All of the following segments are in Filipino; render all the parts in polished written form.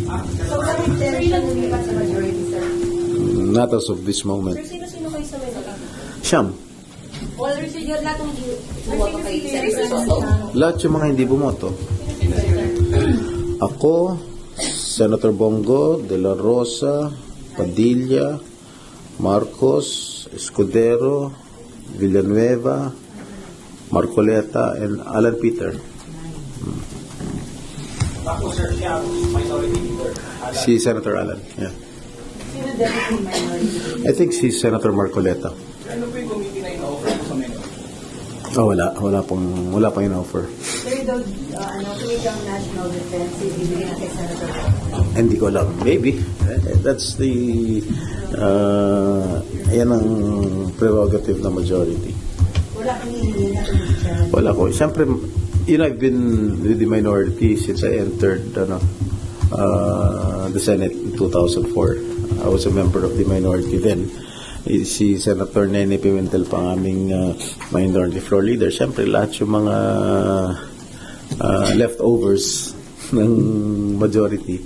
So, walang intention lumipat sa majority, sir? Not as of this moment. Sir, sino-sino kayo sa minority? Siyam. All sir, yun lahat ng bumoto kay Senator Soto. Lahat yung mga hindi bumoto. Ako, Senator Bongo, De La Rosa, Padilla, Marcos, Escudero, Villanueva, Marcoleta, and Alan Peter. Si Senator Alan, yeah. Sino deputy minority? I think si Senator Marcoleta. Ano po yung committee na in-offer mo sa menu? Oh, wala pang in-offer. Sir, daw, Committee on National Defense, ibibigay na kay Senator. Hindi ko alam. Maybe. That's the yan ang prerogative na majority. Wala kang hihingi na committee. Wala ko. Siyempre, I've been with the minority since I entered the Senate in 2004. I was a member of the minority then. Si Senator Nene Pimentel pa ang aming minority floor leader. Siyempre, lahat yung mga leftovers ng majority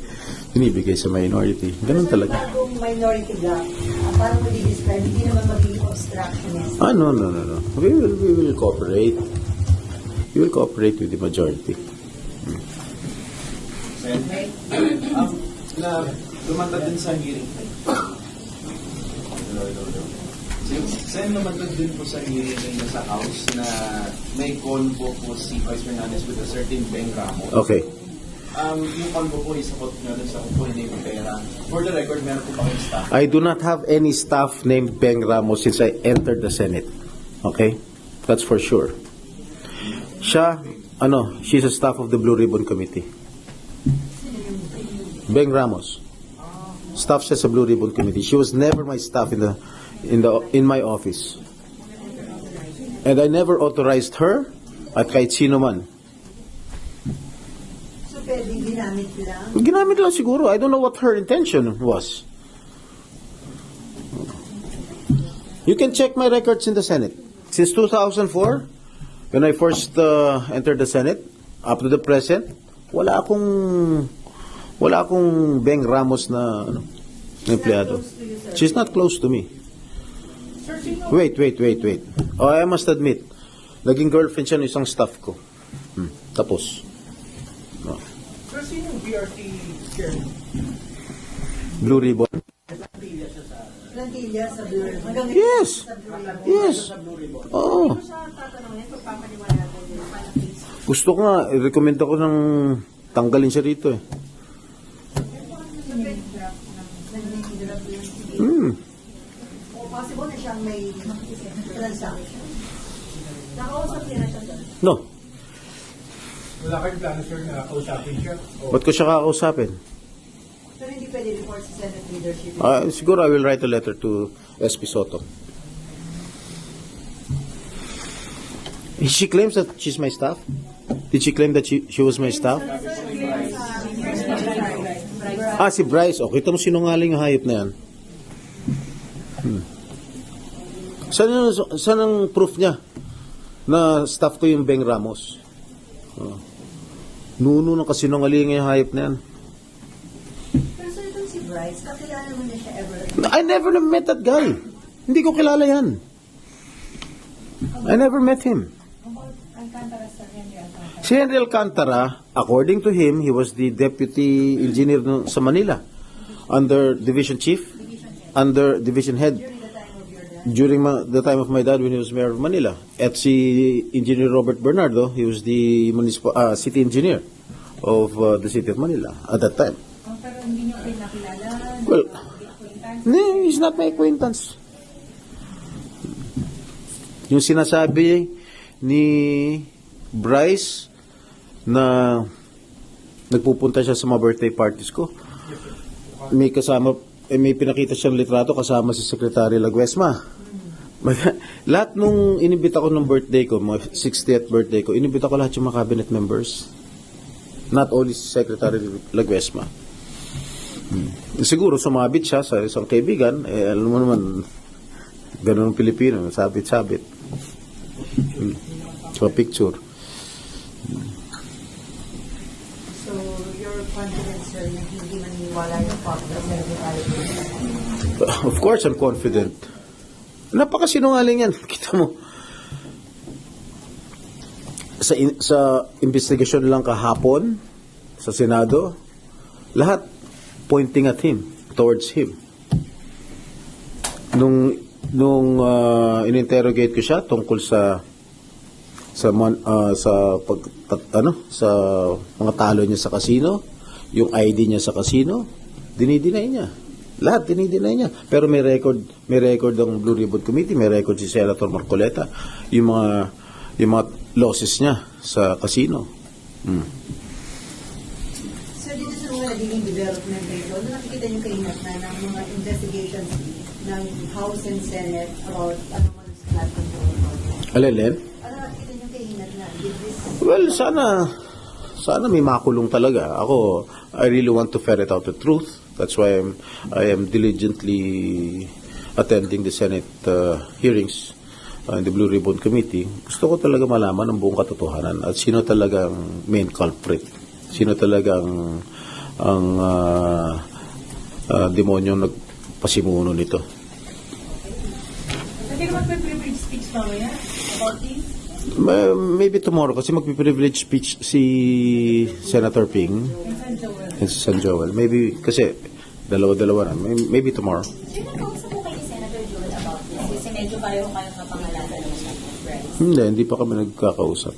binibigay sa minority. Ganun talaga. Kung minority block, parang mo di-describe, hindi naman magiging obstructionist. No. We will cooperate. We will cooperate with the majority. Sen, na lumantad din sa hearing. Sen, lumantad din po sa hearing na sa House na may convo po si Vice Fernandez with a certain Beng Ramos. Okay. Yung convo po isapot nyo dun sa kung hindi mo pera. For the record, meron po ba kayong staff? I do not have any staff named Beng Ramos since I entered the Senate. Okay? That's for sure. She's a staff of the Blue Ribbon Committee. Beng Ramos. Staff siya sa Blue Ribbon Committee. She was never my staff in my office. And I never authorized her at kahit sino man. So, pwede ginamit lang. Ginamit lang siguro. I don't know what her intention was. You can check my records in the Senate. Since 2004, when I first entered the Senate, up to the present, wala akong Beng Ramos na empleyado. She's not close to me. Wait. Oh, I must admit, naging girlfriend siya ng isang staff ko. Tapos. No. Sir, sino yung BRT chairman? Blue Ribbon. Plantilla sa Blue Ribbon. Hanggang Yes. sa Blue Ribbon. Yes. Oo. Siya tatanungin, pagpapaniwala natin yung palakis. Gusto ko nga, i-recommend ako ng tanggalin siya rito eh. O possible na siyang may transaction. Nakausap niya na siya doon. No. Wala kayong plano, sir, na kausapin siya? Ba't ko siya kakausapin? Pero hindi pwede report sa Senate leadership. Siguro I will write a letter to SP Soto. She claims that she's my staff? Did she claim that she was my staff? Si Bryce. O, kita mo sinungaling yung hayop na yan. Saan ang proof niya na staff ko yung Beng Ramos? Nuno ng kasinungaling yung hayop na yan. Pero sir, itong si Bryce, kakilala mo na siya ever? I never met that guy. Hindi ko kilala yan. I never met him. Si Henry Alcantara, according to him, he was the deputy engineer sa Manila under division chief, under division head during the time of my dad when he was mayor of Manila. At si Engineer Robert Bernardo, he was the city engineer of the city of Manila at that time. Pero hindi niyo kayo nakilala? Well, no, he's not my acquaintance. Yung sinasabi ni Bryce na nagpupunta siya sa mga birthday parties ko, may pinakita siyang litrato kasama si Secretary Laguesma. Lahat nung inibita ko ng birthday ko, mga 60th birthday ko, inibita ko lahat yung mga cabinet members. Not only si Secretary Laguesma. Siguro sumabit siya sa isang kaibigan, alam mo naman, ganun ang Pilipino, sabit-sabit. Sa picture. So, your confident, sir, na hindi maniniwala yung popular Secretary? Of course, I'm confident. Napakasinungaling yan. Kita mo. Sa investigation lang kahapon, sa Senado, lahat pointing at him, towards him. Nung in-interrogate ko siya tungkol sa mga talo niya sa casino, yung ID niya sa casino, dinideny niya. Lahat dinideny niya. Pero may record ang Blue Ribbon Committee, may record si Senator Marcoleta, yung mga losses niya sa casino. Sir, dito sa mga naging development rito, nakikita niyo kainat na ng mga investigations ng House and Senate about anomalous flood control project. Alelen? Ano nakikita niyo kainat na? Did this... Well, sana may makulong talaga. Ako, I really want to ferret out the truth. That's why I am diligently attending the Senate hearings in the Blue Ribbon Committee. Gusto ko talaga malaman ang buong katotohanan at sino talagang main culprit. Sino talagang ang demonyong nagpasimuno nito. Hindi naman may privilege speech mamaya about this? Maybe tomorrow kasi magpi-privilege speech si Senator Ping and si San Joel. Maybe kasi dalawa-dalawa na. Maybe tomorrow. Sino kausap mo kay Senator Joel about this? Kasi medyo pareho kayong kapangalanan ng right? Hindi pa kami nagkakausap.